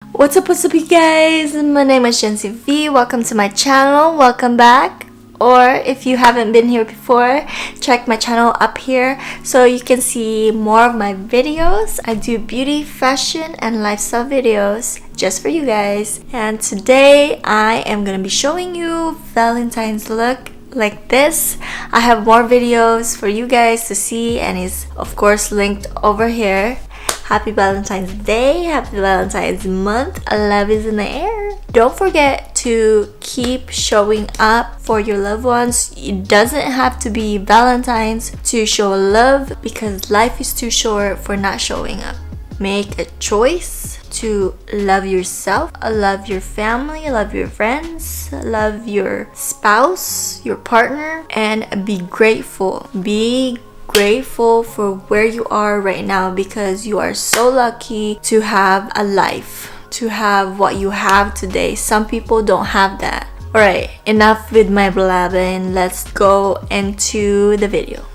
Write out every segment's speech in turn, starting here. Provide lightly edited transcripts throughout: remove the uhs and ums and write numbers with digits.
What's up you guys? My name is Jency V. Welcome to my channel. Welcome back. Or if you haven't been here before, check my channel up here so you can see more of my videos. I do beauty, fashion, and lifestyle videos just for you guys. And today I am gonna be showing you Valentine's look like this. I have more videos for you guys to see and is of course linked over here. Happy Valentine's Day, happy Valentine's month, love is in the air. Don't forget to keep showing up for your loved ones. It doesn't have to be Valentine's to show love because life is too short for not showing up. Make a choice to love yourself, love your family, love your friends, love your spouse, your partner, and be grateful. Be grateful for where you are right now because you are so lucky to have a life, to have what you have today. Some people don't have that. Alright, enough with my blabbing. Let's go into the video.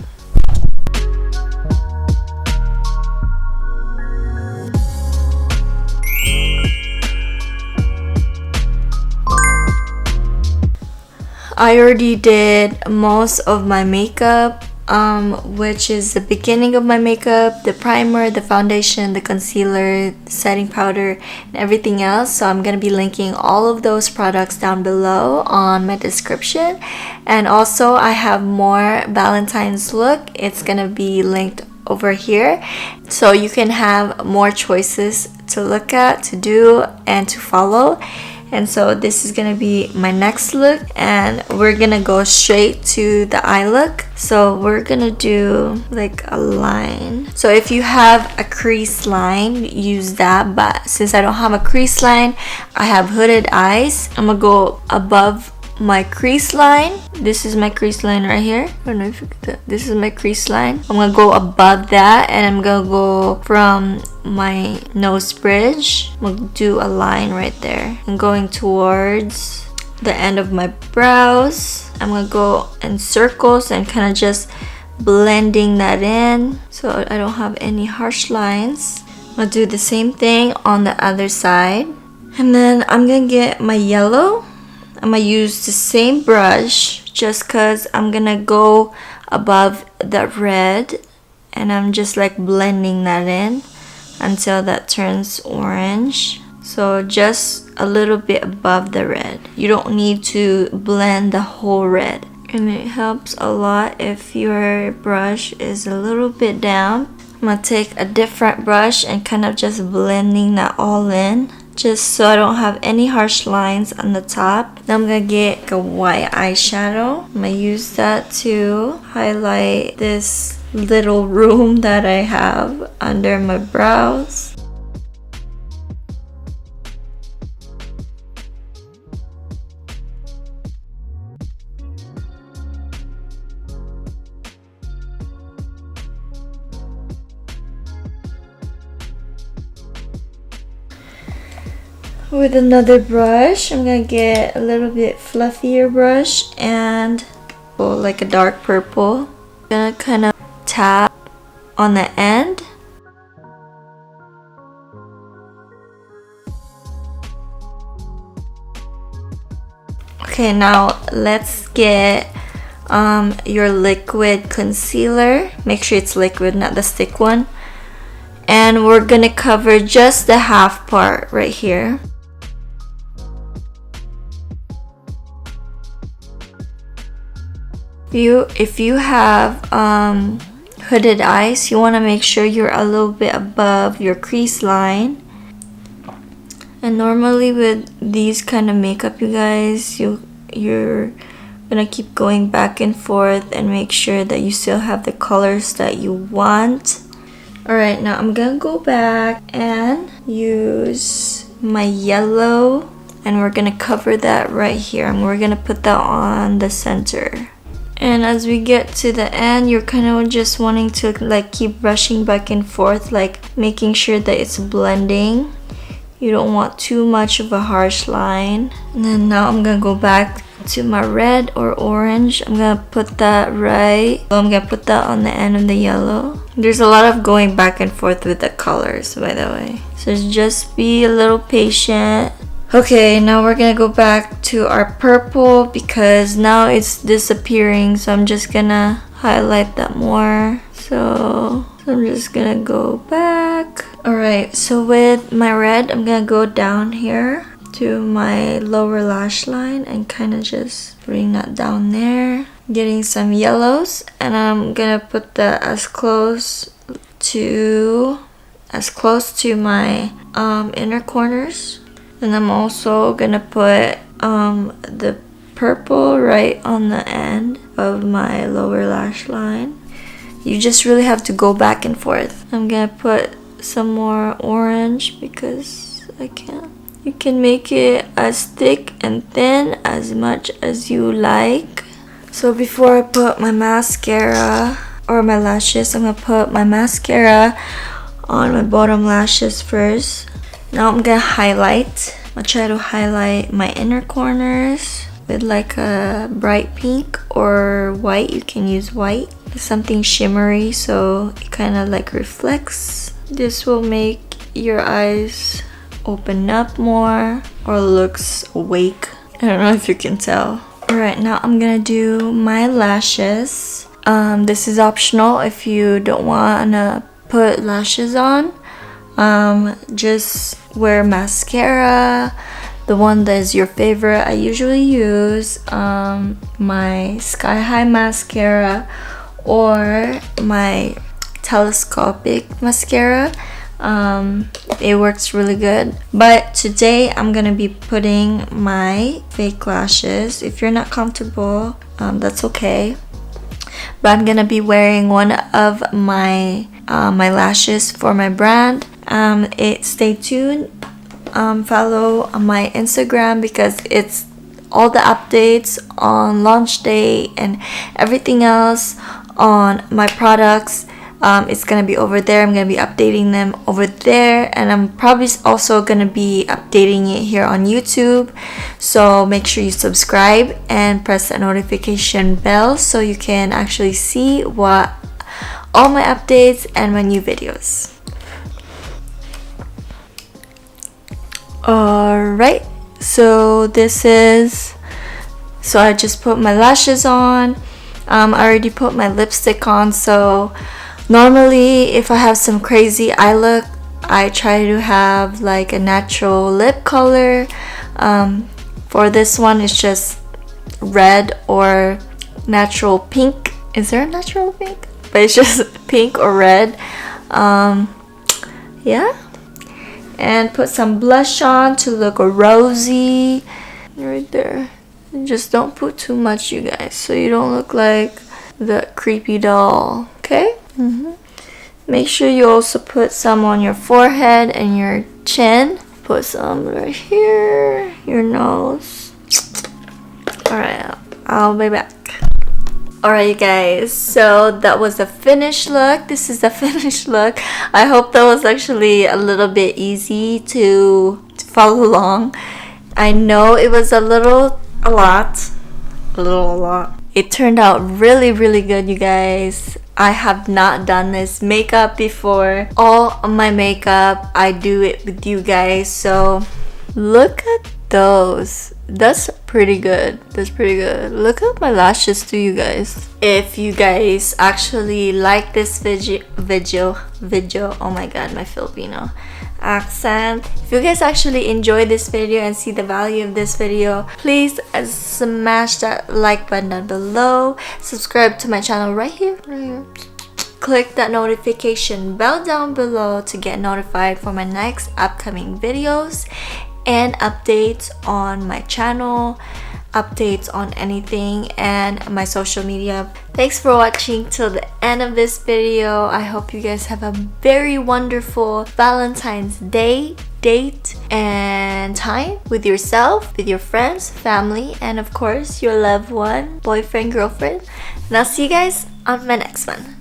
I already did most of my makeup, which is the beginning of my makeup, the primer, the foundation, the concealer, the setting powder, and everything else. So I'm gonna be linking all of those products down below on my description. And also I have more Valentine's look. It's gonna be linked over here so you can have more choices to look at, to do, and to follow. And so this is gonna be my next look, and we're gonna go straight to the eye look. So we're gonna do like a line. So if you have a crease line, use that, but since I don't have a crease line, I have hooded eyes. I'm gonna go above my crease line. This is my crease line right here. I don't know if you get that. This is my crease line. I'm gonna go above that, and I'm gonna go from my nose bridge. I'm gonna do a line right there and going towards the end of my brows. I'm gonna go in circles and kind of just blending that in so I don't have any harsh lines. I'm gonna do the same thing on the other side, and then I'm gonna get my yellow. I'm gonna use the same brush just cause I'm gonna go above the red, and I'm just like blending that in until that turns orange. So just a little bit above the red. You don't need to blend the whole red. And it helps a lot if your brush is a little bit damp. I'm gonna take a different brush and kind of just blending that all in, just so I don't have any harsh lines on the top. Then I'm gonna get a white eyeshadow. I'm gonna use that to highlight this little room that I have under my brows. With another brush, I'm gonna get a little bit fluffier brush and go like a dark purple. I'm gonna kind of tap on the end. Okay, now let's get your liquid concealer. Make sure it's liquid, not the stick one. And we're gonna cover just the half part right here. If you have hooded eyes, you want to make sure you're a little bit above your crease line. And normally with these kind of makeup, you guys, you're gonna keep going back and forth and make sure that you still have the colors that you want. Alright, now I'm gonna go back and use my yellow, and we're gonna cover that right here, and we're gonna put that on the center. And as we get to the end, you're kind of just wanting to like keep brushing back and forth, like making sure that it's blending. You don't want too much of a harsh line. And then now I'm gonna go back to my red or orange. I'm gonna put that I'm gonna put that on the end of the yellow. There's a lot of going back and forth with the colors, by the way, so just be a little patient. Okay, now we're gonna go back to our purple because now it's disappearing, so I'm just gonna highlight that more. So I'm just gonna go back. Alright, so with my red, I'm gonna go down here to my lower lash line and kind of just bring that down there. Getting some yellows, and I'm gonna put that as close to my inner corners. And I'm also gonna put the purple right on the end of my lower lash line. You just really have to go back and forth. I'm gonna put some more orange because I can't. You can make it as thick and thin as much as you like. So before I put my mascara or my lashes, I'm gonna put my mascara on my bottom lashes first. Now I'm gonna highlight. I'll try to highlight my inner corners with like a bright pink or white. You can use white. Something shimmery so it kind of like reflects. This will make your eyes open up more or looks awake. I don't know if you can tell. Alright, now I'm gonna do my lashes. This is optional if you don't wanna put lashes on. Just wear mascara, the one that is your favorite. I usually use my Sky High mascara or my telescopic mascara. It works really good, but today I'm gonna be putting my fake lashes. If you're not comfortable, that's okay, but I'm gonna be wearing one of my lashes for my brand. Stay tuned, follow my Instagram because it's all the updates on launch day and everything else on my products. It's gonna be over there. I'm gonna be updating them over there, and I'm probably also gonna be updating it here on YouTube. So make sure you subscribe and press the notification bell so you can actually see what all my updates and my new videos. Alright, so I just put my lashes on. I already put my lipstick on, so normally if I have some crazy eye look, I try to have like a natural lip color. For this one, it's just red or natural pink. Is there a natural pink? But it's just pink or red. Yeah. And put some blush on to look rosy. Right there. And just don't put too much, you guys, so you don't look like the creepy doll. Okay? Make sure you also put some on your forehead and your chin. Put some right here, your nose. Alright, I'll be back. Alright, you guys, so that was the finished look. This is the finished look. I hope that was actually a little bit easy to follow along. I know it was a lot. It turned out really, really good, you guys. I have not done this makeup before. All of my makeup, I do it with you guys. So look at those. That's pretty good. Look at my lashes too, you guys. If you guys actually like this video, oh my god, my Filipino accent. If you guys actually enjoy this video and see the value of this video, please smash that like button down below. Subscribe to my channel right here. Click that notification bell down below to get notified for my next upcoming videos and updates on my channel, updates on anything, and my social media. Thanks for watching till the end of this video. I hope you guys have a very wonderful Valentine's Day, date, and time with yourself, with your friends, family, and of course your loved one, boyfriend, girlfriend. And I'll see you guys on my next one.